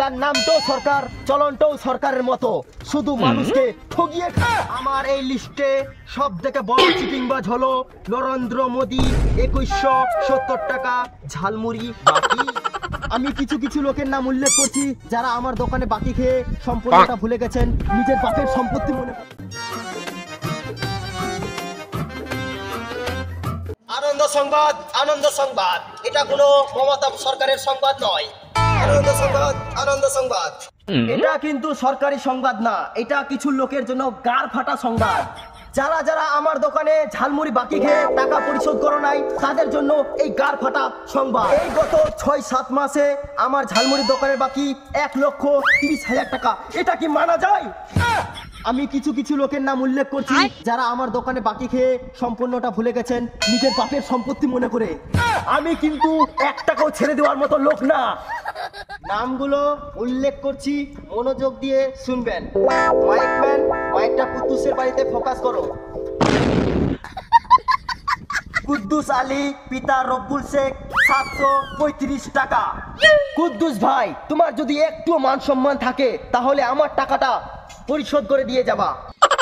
Better নামটাও সরকার, চলনটাও সরকারের মতো, শুধু মানুষকে ঠগিয়ে খায়। আমার এই লিস্টে সব থেকে বড় চিটিংবাজ হলো নরেন্দ্র মোদী। 2170 টাকা ঝালমুড়ি বাকি। আমি কিছু কিছু লোকের নাম উল্লেখ করছি যারা আমার দোকানে বাকি খেয়ে সম্পূর্ণটা ভুলে গেছেন, নিজের বাপের সম্পত্তি মনে করে। আনন্দ সংবাদ, আনন্দ সংবাদ, এটা কোনো মমতা সরকারের সংবাদ নয়। আনন্দ সংবাদ, আনন্দ সংবাদ, এটা কিন্তু সরকারি সংবাদ না, এটা কিছু লোকের জন্য গাড় ফাটা সংবাদ। যারা যারা আমার দোকানে ঝালমুড়ি বাকি খেয়ে টাকা পরিশোধ করো নাই, তাদের জন্য এই গাড় ফাটা সংবাদ। এই গত 6-7 মাসে আমার ঝালমুড়ি দোকানের বাকি 1,30,000 টাকা। এটা কি মানা যায়? আমি কিছু কিছু লোকের নাম উল্লেখ করছি যারা আমার দোকানে বাকি খেয়ে সম্পূর্ণটা ভুলে গেছেন, নিজের বাপের সম্পত্তি মনে করে। আমি কিন্তু 1 টাকাও ছেড়ে দেওয়ার মতো লোক না। নামগুলো উল্লেখ করছি, মনোযোগ দিয়ে শুনবেন। মাইকম্যান, মাইকটা কুদ্দুসের বাড়িতে ফোকাস করো। কুদ্দুস আলী, পিতা রব্বুল শেখ, 735 টাকা। কুদ্দুস ভাই, তোমার যদি একটু মান সম্মান থাকে তাহলে আমার টাকাটা পরিশোধ করে দিয়ে যাবা।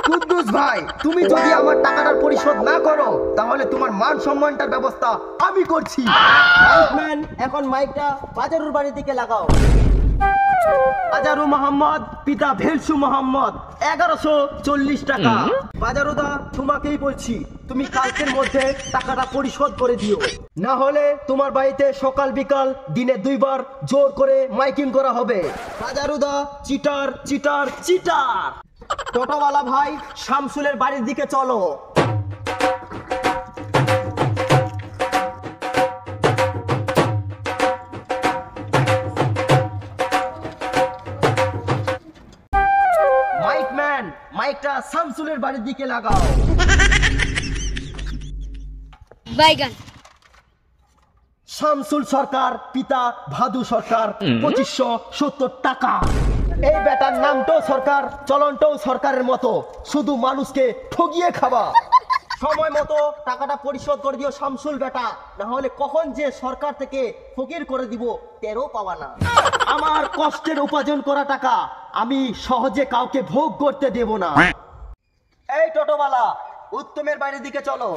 কুদ্দুস ভাই, তুমি যদি আমার টাকাটা পরিশোধ না করো তাহলে তোমার মান সম্মানটার ব্যবস্থা আমি করছি। মাইকম্যান, এখন মাইকটা বাজারুর বাড়ির দিকে লাগাও। বাজারু মোহাম্মদ, পিতা ভেলসু মোহাম্মদ, 1140 টাকা। বাজারুদা, তোমাকেই বলছি, তুমি কালকের মধ্যে টাকাটা পরিশোধ করে দিও, না হলে তোমার বাড়িতে সকাল বিকাল দিনে 2 বার জোর করে মাইকিং করা হবে। বাজারুদা, চিটার চিটার চিটার। টোটোওয়ালা ভাই, শামসুলের বাড়ির দিকে চলো। মাইকম্যান, মাইকটা শামসুলের বাড়ির দিকে লাগাও। বাইগান। শামসুল সরকার, পিতা ভাদু সরকার, 2570 টাকা। এই বেটার নামটাও সরকার, চলনটাও সরকারের মতো, শুধু মানুষকে ঠগিয়ে খাওয়া। সময় মতো টাকাটা পরিশোধ করে দিও শামসুল বেটা, না হলে কখন যে সরকার থেকে ফকির করে দিব টেরও পাওয়া না। আমার কষ্টের উপার্জন করা টাকা আমি সহজে কাউকে ভোগ করতে দেব না। এই টোটোওয়ালা, উত্তমের বাড়ির দিকে চলো।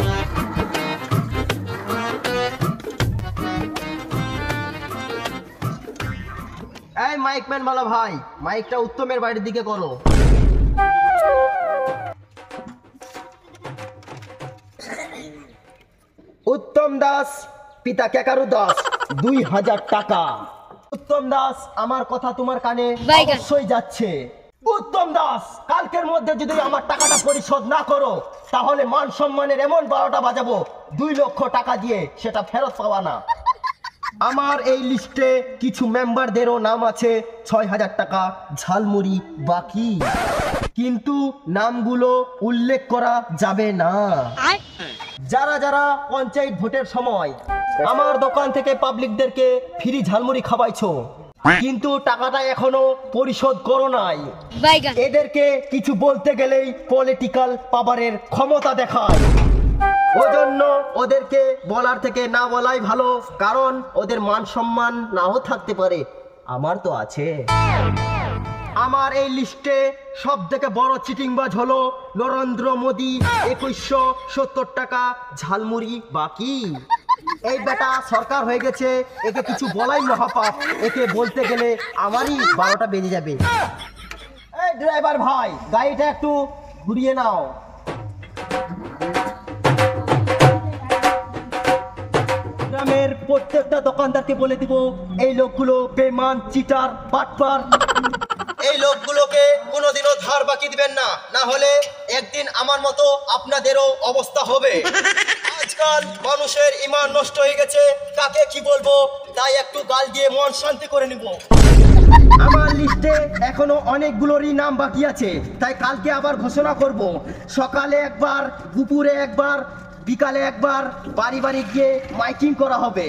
এই মাইকম্যান বলা ভাই, মাইকটা উত্তমের বাড়ির দিকে করো। উত্তম দাস, পিতা কেকারু দাস, 2000 টাকা। উত্তম দাস, আমার কথা তোমার কানে অবশ্যই যাচ্ছে। উত্তম দাস, কালকের মধ্যে যদি আমার টাকাটা পরিশোধ না করো তাহলে মান সম্মানের এমন 12টা বাজাবো, 2 লক্ষ টাকা দিয়ে সেটা ফেরত পাওয়া না। আমার এই লিস্টে কিছু মেম্বারদেরও নাম আছে 6000 টাকা ঝালমুড়ি বাকি, কিন্তু নামগুলো উল্লেখ করা যাবে না। যারা যারা পঞ্চায়েত ভোটের সময় আমার দোকান থেকে পাবলিকদেরকে ফ্রি ঝালমুড়ি খাওয়াইছো কিন্তু টাকাটা এখনো পরিশোধ করো নাই, এদেরকে কিছু বলতে গেলেই পলিটিক্যাল পাওয়ারের ক্ষমতা দেখায়। ওজন্য ওদেরকে বলার থেকে না বলাই ভালো, কারণ ওদের মান সম্মান নাও থাকতে পারে, আমার তো আছে। আমার এই লিস্টে সব থেকে বড় চিটিংবাজ হলো নরেন্দ্র মোদী, 2170 টাকা ঝালমুড়ি বাকি। এই বেটা সরকার হয়ে গেছে, একে কিছু বলাই মহাপাপ, একে বলতে গেলে আমারই 12টা বেজে যাবে। এই ড্রাইভার ভাই, গাড়িটা একটু ঘুরিয়ে নাও। গ্রামের প্রত্যেকটা দোকানদারকে বলে দিব এই লোকগুলো বেমান, চিটার, বাটপার। এই লোকগুলোকে কোনোদিনও ধার বাকি দিবেন না, না হলে একদিন আমার মতো আপনাদেরও অবস্থা হবে। আজকাল মানুষের ঈমান নষ্ট হয়ে গেছে, কাকে কি বলবো, তাই একটু গাল দিয়ে মন শান্তি করে নিব। আমার লিস্টে এখনো অনেকগুলোরই নাম বাকি আছে, তাই কালকে আবার ঘোষণা করব। সকালে একবার, দুপুরে একবার, বিকালে একবার বাড়ি বাড়ি গিয়ে মাইকিং করা হবে।